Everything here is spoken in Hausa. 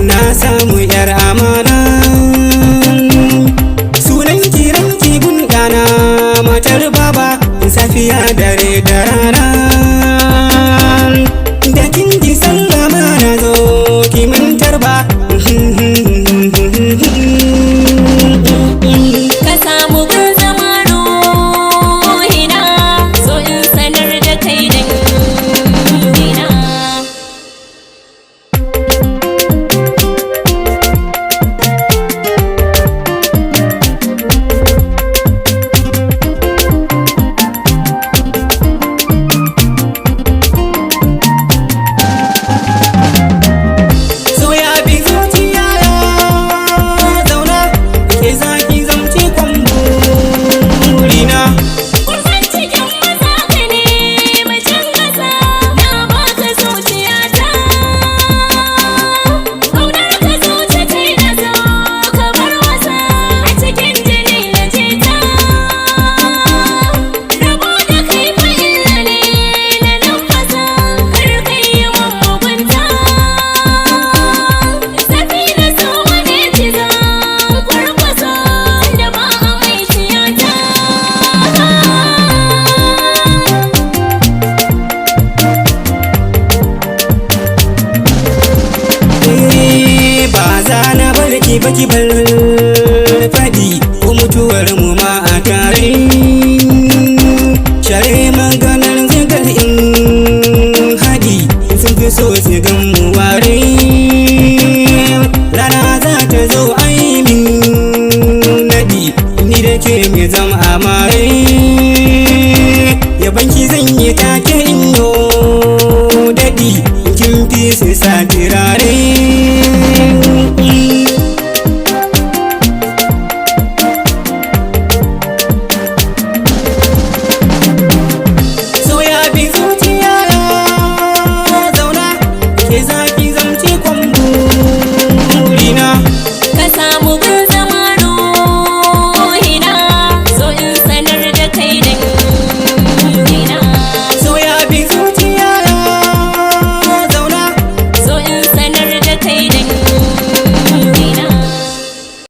na samu yar amana. Sunan kiranki gundana matar baba, safiya dare da rana. Da kin ji sallama na zo ki min tarba. Ka samu gun zama ruhina, so in sanar da kai dangina. Baki bar faɗi ko mutuwar mu ma a tare. Share maganar zigar in haɗi, sun fi so su gan mu ware. Rana za ta zo aimin naɗi, ni da ke mai zama amare. Yabanki zan yi take in yo daɗi, kin fi su sati